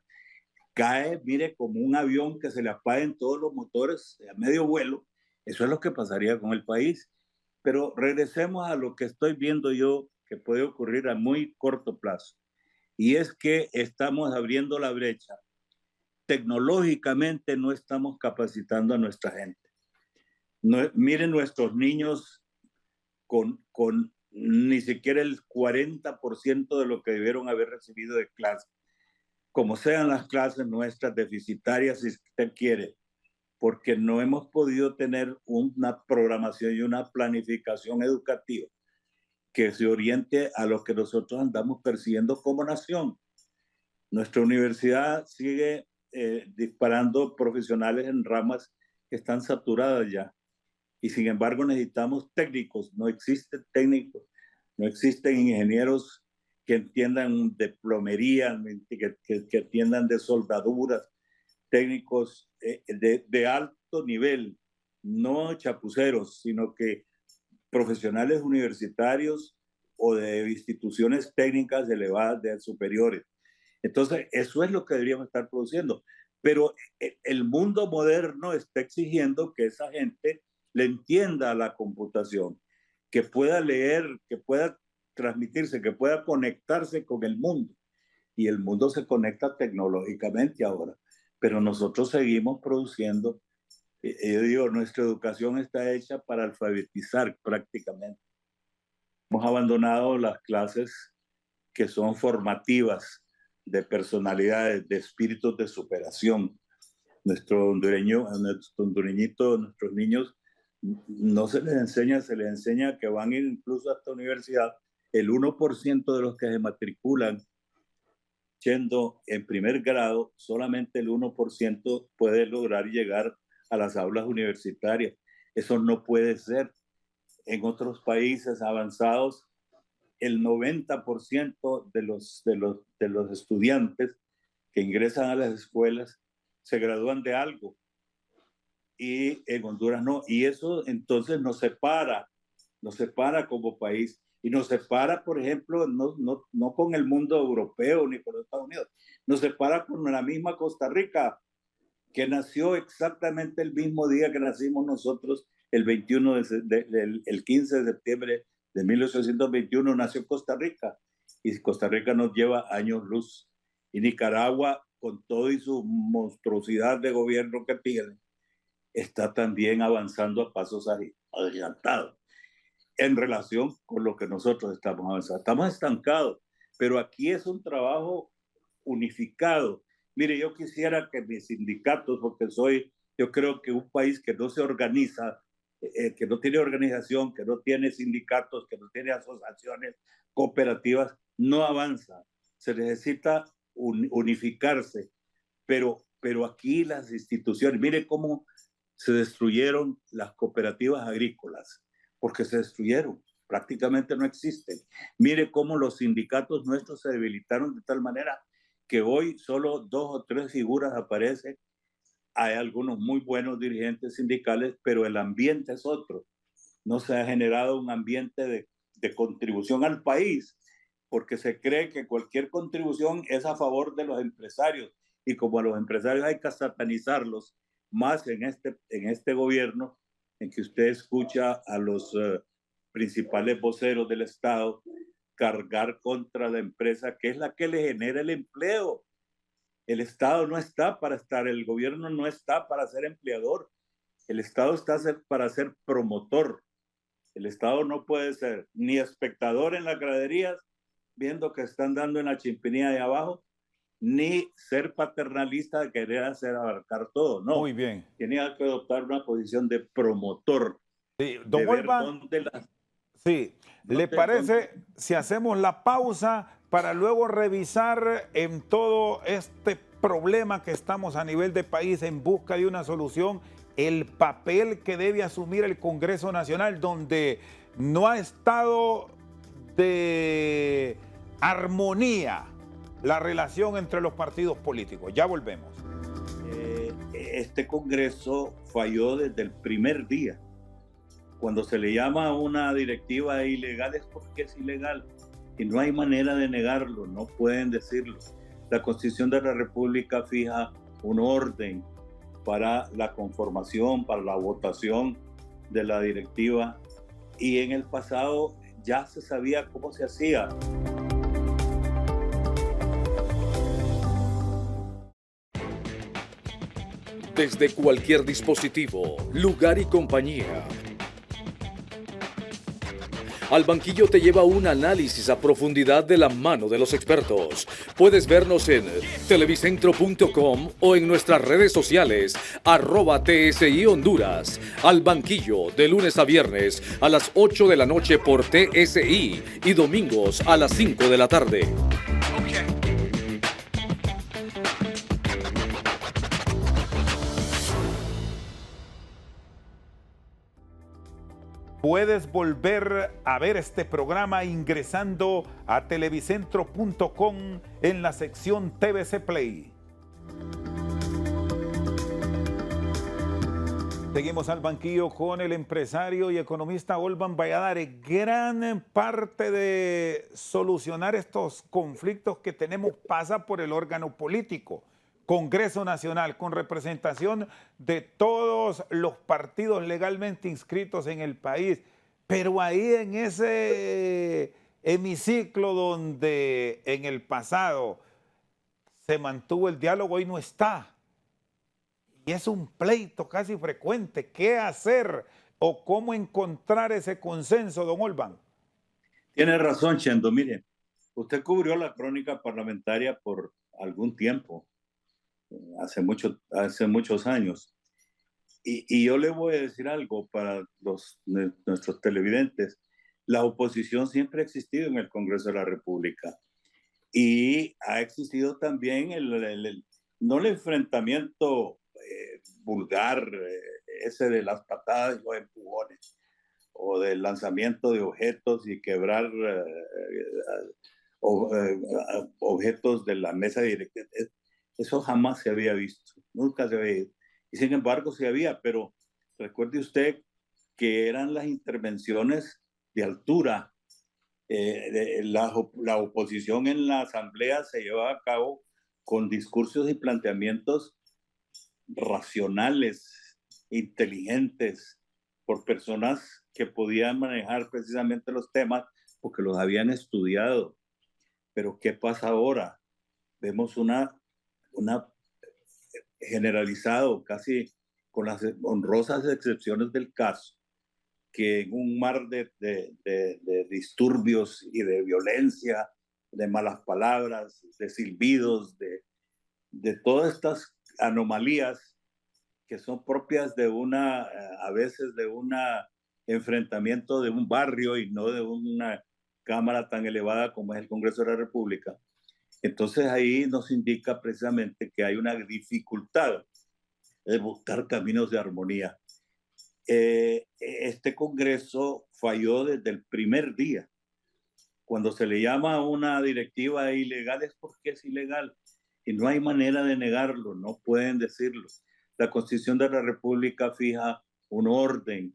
Cae, mire, como un avión que se le apaguen todos los motores a medio vuelo. Eso es lo que pasaría con el país. Pero regresemos a lo que estoy viendo yo que puede ocurrir a muy corto plazo. Y es que estamos abriendo la brecha. Tecnológicamente no estamos capacitando a nuestra gente. No, miren nuestros niños con ni siquiera el 40% de lo que debieron haber recibido de clase. Como sean las clases nuestras deficitarias, si usted quiere, porque no hemos podido tener una programación y una planificación educativa que se oriente a lo que nosotros andamos persiguiendo como nación. Nuestra universidad sigue disparando profesionales en ramas que están saturadas ya. Y sin embargo necesitamos técnicos. No existen técnicos, no existen ingenieros que entiendan de plomería, que entiendan de soldaduras, técnicos de alto nivel, no chapuceros, sino que profesionales universitarios o de instituciones técnicas elevadas, de superiores. Entonces, eso es lo que deberíamos estar produciendo. Pero el mundo moderno está exigiendo que esa gente le entienda a la computación, que pueda leer, que pueda transmitirse, que pueda conectarse con el mundo. Y el mundo se conecta tecnológicamente ahora. Pero nosotros seguimos produciendo Yo digo, nuestra educación está hecha para alfabetizar prácticamente. Hemos abandonado las clases que son formativas de personalidades, de espíritus de superación. Nuestro hondureñito, nuestros niños, no se les enseña que van a ir incluso hasta universidad. El 1% de los que se matriculan yendo en primer grado, solamente el 1% puede lograr llegar a las aulas universitarias. Eso no puede ser. En otros países avanzados, el 90% de los estudiantes que ingresan a las escuelas se gradúan de algo. Y en Honduras no. Y eso entonces nos separa como país. Y nos separa, por ejemplo, no con el mundo europeo ni con los Estados Unidos, nos separa con la misma Costa Rica, que nació exactamente el mismo día que nacimos nosotros, el 15 de septiembre de 1821 nació Costa Rica, y Costa Rica nos lleva años luz. Y Nicaragua, con todo y su monstruosidad de gobierno que tiene, está también avanzando a pasos agigantados en relación con lo que nosotros estamos avanzando. Estamos estancados, pero aquí es un trabajo unificado. Mire, yo quisiera que mis sindicatos, porque yo creo que un país que no se organiza, que no tiene organización, que no tiene sindicatos, que no tiene asociaciones cooperativas, no avanza. Se necesita unificarse, pero aquí las instituciones, mire cómo se destruyeron las cooperativas agrícolas, porque se destruyeron, prácticamente no existen. Mire cómo los sindicatos nuestros se debilitaron de tal manera que hoy solo 2 o 3 figuras aparecen. Hay algunos muy buenos dirigentes sindicales, pero el ambiente es otro. No se ha generado un ambiente de contribución al país, porque se cree que cualquier contribución es a favor de los empresarios, y como a los empresarios hay que satanizarlos, más en este gobierno, en que usted escucha a los principales voceros del Estado cargar contra la empresa, que es la que le genera el empleo. El Estado no está para estar, el gobierno no está para ser empleador, el Estado está para ser promotor. El Estado no puede ser ni espectador en las graderías, viendo que están dando en la chimpinía de abajo, ni ser paternalista de querer abarcar todo. No. Muy bien. Tenía que adoptar una posición de promotor. Sí, don Olvan, sí, ¿le parece si hacemos la pausa para luego revisar en todo este problema que estamos a nivel de país en busca de una solución, el papel que debe asumir el Congreso Nacional, donde no ha estado de armonía la relación entre los partidos políticos? Ya volvemos. Este Congreso falló desde el primer día. Cuando se le llama a una directiva ilegal es porque es ilegal y no hay manera de negarlo, no pueden decirlo. La Constitución de la República fija un orden para la conformación, para la votación de la directiva, y en el pasado ya se sabía cómo se hacía. Desde cualquier dispositivo, lugar y compañía, Al Banquillo te lleva un análisis a profundidad de la mano de los expertos. Puedes vernos en televicentro.com o en nuestras redes sociales, @TSI Honduras. Al Banquillo, de lunes a viernes a las 8 de la noche por TSI y domingos a las 5 de la tarde. Puedes volver a ver este programa ingresando a televicentro.com en la sección TVC Play. Seguimos al banquillo con el empresario y economista Olvan Valladares. Gran parte de solucionar estos conflictos que tenemos pasa por el órgano político. Congreso Nacional, con representación de todos los partidos legalmente inscritos en el país. Pero ahí en ese hemiciclo donde en el pasado se mantuvo el diálogo, hoy no está. Y es un pleito casi frecuente. ¿Qué hacer o cómo encontrar ese consenso, don Olvan? Tiene razón, Chendo. Mire, usted cubrió la crónica parlamentaria por algún tiempo, hace muchos años. Y yo le voy a decir algo para nuestros televidentes. La oposición siempre ha existido en el Congreso de la República. Y ha existido también no el enfrentamiento vulgar, ese de las patadas y los empujones, o del lanzamiento de objetos y quebrar objetos de la mesa directa. Eso jamás se había visto, nunca se había visto. Y sin embargo se había, pero recuerde usted que eran las intervenciones de altura. La oposición en la asamblea se llevaba a cabo con discursos y planteamientos racionales, inteligentes, por personas que podían manejar precisamente los temas porque los habían estudiado. Pero ¿qué pasa ahora? Vemos una generalizado, casi con las honrosas excepciones del caso, que en un mar de disturbios y de violencia, de malas palabras, de silbidos, de todas estas anomalías que son propias a veces de un enfrentamiento de un barrio y no de una cámara tan elevada como es el Congreso de la República. Entonces ahí nos indica precisamente que hay una dificultad de buscar caminos de armonía. Este Congreso falló desde el primer día. Cuando se le llama a una directiva ilegal es porque es ilegal y no hay manera de negarlo, no pueden decirlo. La Constitución de la República fija un orden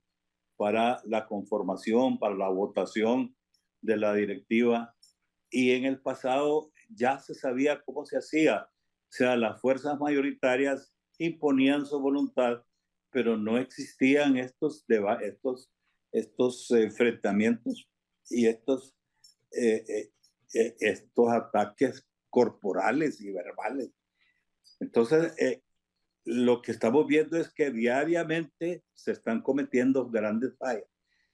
para la conformación, para la votación de la directiva, y en el pasado ya se sabía cómo se hacía. O sea, las fuerzas mayoritarias imponían su voluntad, pero no existían estos enfrentamientos y estos ataques corporales y verbales. Entonces, lo que estamos viendo es que diariamente se están cometiendo grandes fallas.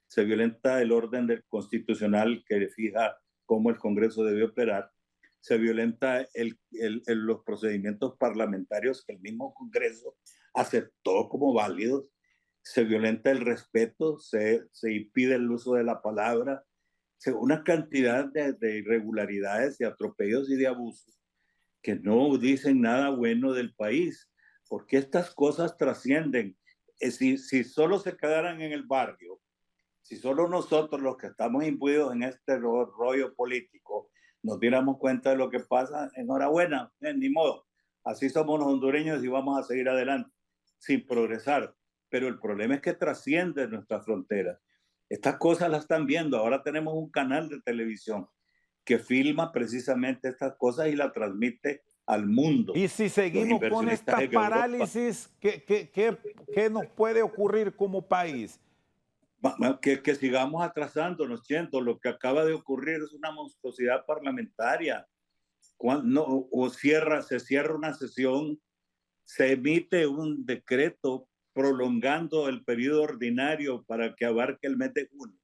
Se violenta el orden constitucional que fija cómo el Congreso debe operar. Se violenta los procedimientos parlamentarios que el mismo Congreso aceptó como válidos. Se violenta el respeto, se impide el uso de la palabra. Una cantidad de irregularidades, de atropellos y de abusos que no dicen nada bueno del país, porque estas cosas trascienden. Si solo se quedaran en el barrio, si solo nosotros los que estamos imbuidos en este rollo político nos diéramos cuenta de lo que pasa, enhorabuena, ni modo. Así somos los hondureños y vamos a seguir adelante sin progresar. Pero el problema es que trasciende nuestras fronteras. Estas cosas las están viendo. Ahora tenemos un canal de televisión que filma precisamente estas cosas y la transmite al mundo. Y si seguimos con esta parálisis, ¿qué nos puede ocurrir como país? Que sigamos atrasándonos, Chendo. Lo que acaba de ocurrir es una monstruosidad parlamentaria. Se cierra una sesión, se emite un decreto prolongando el periodo ordinario para que abarque el mes de junio.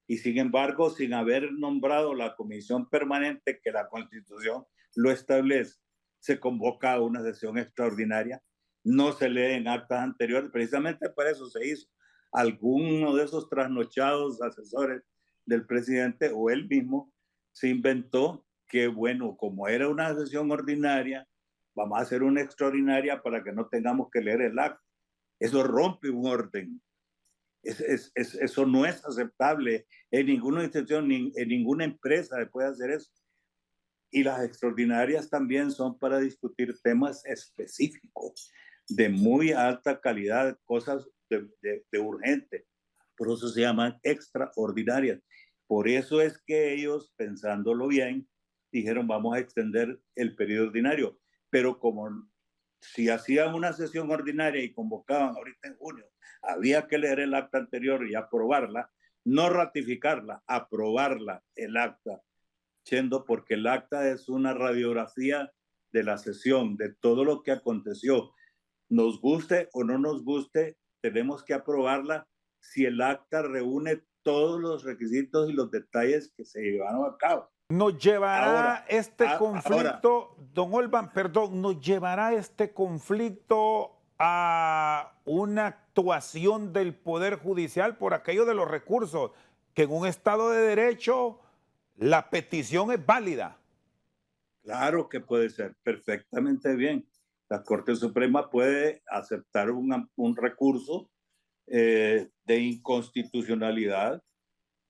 Y sin embargo, sin haber nombrado la comisión permanente que la Constitución lo establece, se convoca a una sesión extraordinaria. No se lee en actas anteriores, precisamente por eso se hizo. Alguno de esos trasnochados asesores del presidente o él mismo se inventó que, bueno, como era una sesión ordinaria, vamos a hacer una extraordinaria para que no tengamos que leer el acta. Eso rompe un orden. Eso no es aceptable en ninguna institución, ni en ninguna empresa se puede hacer eso. Y las extraordinarias también son para discutir temas específicos, de muy alta calidad, cosas de urgente. Por eso se llaman extraordinarias. Por eso es que ellos, pensándolo bien, dijeron vamos a extender el periodo ordinario. Pero como si hacían una sesión ordinaria y convocaban ahorita en junio, había que leer el acta anterior y aprobarla, no ratificarla, aprobarla, el acta, Chendo, porque el acta es una radiografía de la sesión, de todo lo que aconteció. Nos guste o no nos guste, tenemos que aprobarla si el acta reúne todos los requisitos y los detalles que se llevaron a cabo. ¿Nos llevará este conflicto, ahora, don Olban, perdón, nos llevará este conflicto a una actuación del Poder Judicial por aquello de los recursos, que en un Estado de Derecho la petición es válida? Claro que puede ser perfectamente bien. La Corte Suprema puede aceptar un recurso de inconstitucionalidad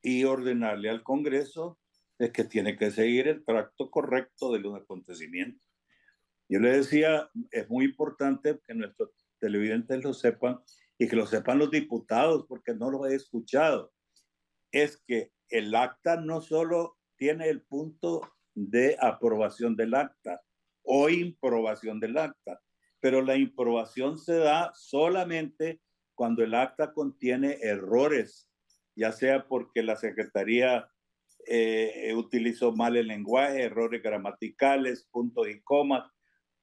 y ordenarle al Congreso de que tiene que seguir el tracto correcto de los acontecimientos. Yo le decía, es muy importante que nuestros televidentes lo sepan y que lo sepan los diputados, porque no los he escuchado. Es que el acta no solo tiene el punto de aprobación del acta o improbación del acta, pero la improbación se da solamente cuando el acta contiene errores, ya sea porque la Secretaría utilizó mal el lenguaje, errores gramaticales, puntos y comas,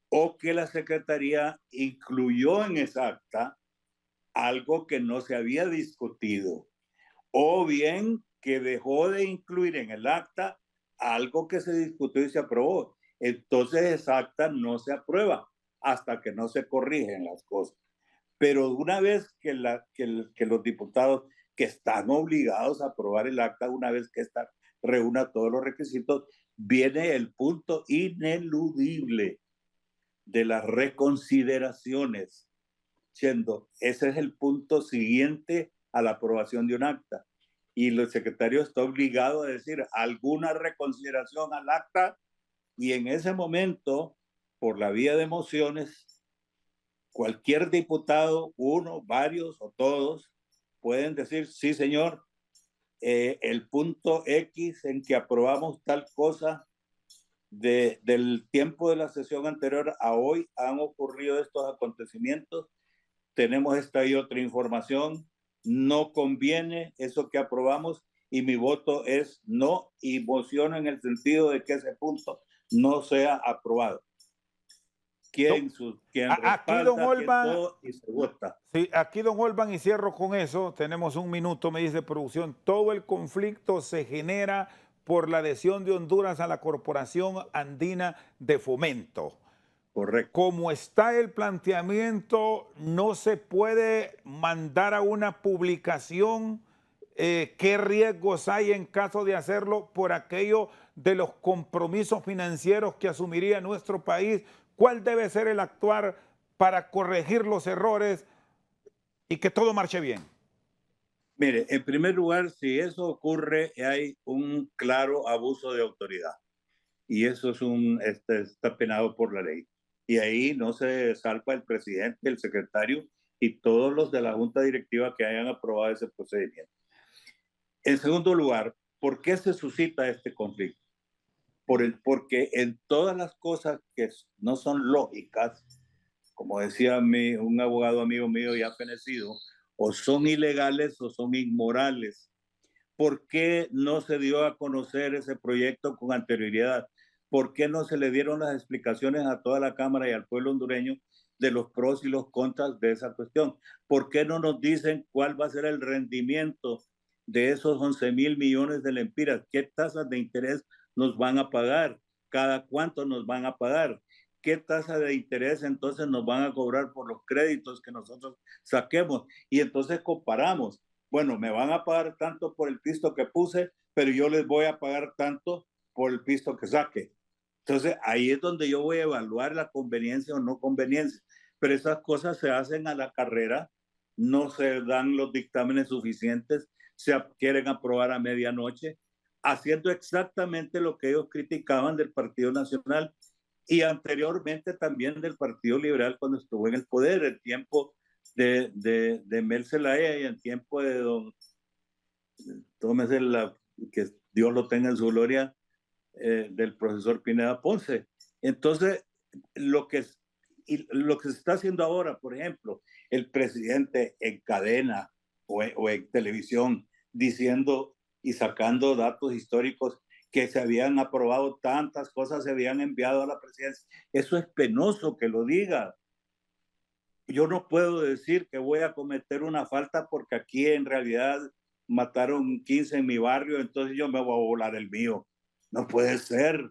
o que la Secretaría incluyó en esa acta algo que no se había discutido, o bien que dejó de incluir en el acta algo que se discutió y se aprobó. Entonces esa acta no se aprueba hasta que no se corrigen las cosas. Pero una vez que los diputados que están obligados a aprobar el acta, una vez que esta reúna todos los requisitos, viene el punto ineludible de las reconsideraciones, siendo ese es el punto siguiente a la aprobación de un acta. Y el secretario está obligado a decir alguna reconsideración al acta, y en ese momento, por la vía de mociones, cualquier diputado, uno, varios o todos, pueden decir, sí señor, el punto X en que aprobamos tal cosa del tiempo de la sesión anterior a hoy han ocurrido estos acontecimientos, tenemos esta y otra información, no conviene eso que aprobamos y mi voto es no, y mociono en el sentido de que ese punto no sea aprobado. ¿Quién aquí, don Olban, todo y se vota? Sí, aquí, don Olban, y cierro con eso, tenemos un minuto, me dice producción, todo el conflicto se genera por la adhesión de Honduras a la Corporación Andina de Fomento. Correcto. Como está el planteamiento, no se puede mandar a una publicación qué riesgos hay en caso de hacerlo por aquello de los compromisos financieros que asumiría nuestro país. ¿Cuál debe ser el actuar para corregir los errores y que todo marche bien? Mire, en primer lugar, si eso ocurre, hay un claro abuso de autoridad. Y eso es está penado por la ley. Y ahí no se salva el presidente, el secretario y todos los de la junta directiva que hayan aprobado ese procedimiento. En segundo lugar, ¿por qué se suscita este conflicto? Porque en todas las cosas que no son lógicas, como decía un abogado amigo mío ya fenecido, o son ilegales o son inmorales. ¿Por qué no se dio a conocer ese proyecto con anterioridad? ¿Por qué no se le dieron las explicaciones a toda la Cámara y al pueblo hondureño de los pros y los contras de esa cuestión? ¿Por qué no nos dicen cuál va a ser el rendimiento de esos 11,000 millones de lempiras? ¿Qué tasas de interés nos van a pagar? ¿Cada cuánto nos van a pagar? ¿Qué tasa de interés entonces nos van a cobrar por los créditos que nosotros saquemos? Y entonces comparamos. Bueno, me van a pagar tanto por el pisto que puse, pero yo les voy a pagar tanto por el pisto que saque. Entonces, ahí es donde yo voy a evaluar la conveniencia o no conveniencia. Pero esas cosas se hacen a la carrera, no se dan los dictámenes suficientes, se quieren aprobar a medianoche, haciendo exactamente lo que ellos criticaban del Partido Nacional y anteriormente también del Partido Liberal cuando estuvo en el poder, el tiempo de Mel Zelaya y el tiempo de que Dios lo tenga en su gloria, del profesor Pineda Ponce. Entonces, lo que se está haciendo ahora, por ejemplo, el presidente en cadena o en televisión diciendo y sacando datos históricos que se habían aprobado tantas cosas, se habían enviado a la presidencia. Eso es penoso que lo diga. yo no puedo decir que voy a cometer una falta porque aquí en realidad mataron 15 en mi barrio, entonces yo me voy a volar el mío. No puede ser.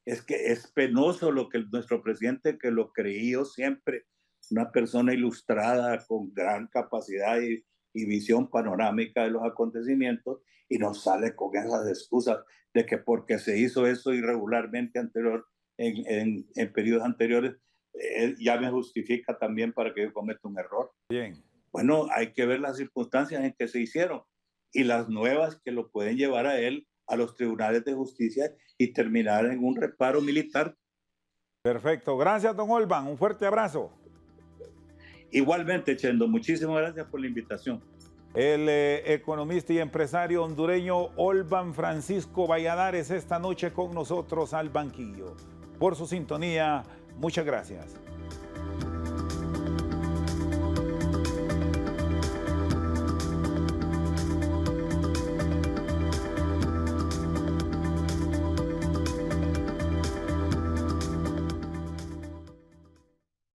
Es que es penoso lo que nuestro presidente, que lo creí yo siempre, una persona ilustrada con gran capacidad y visión panorámica de los acontecimientos, y nos sale con esas excusas de que porque se hizo eso irregularmente en periodos anteriores, ya me justifica también para que yo cometa un error. Bien. Bueno, hay que ver las circunstancias en que se hicieron y las nuevas que lo pueden llevar a él a los tribunales de justicia y terminar en un reparo militar. Perfecto. Gracias, don Olban. Un fuerte abrazo. Igualmente, Chendo, muchísimas gracias por la invitación. El economista y empresario hondureño Olban Francisco Valladares esta noche con nosotros al banquillo. Por su sintonía, muchas gracias.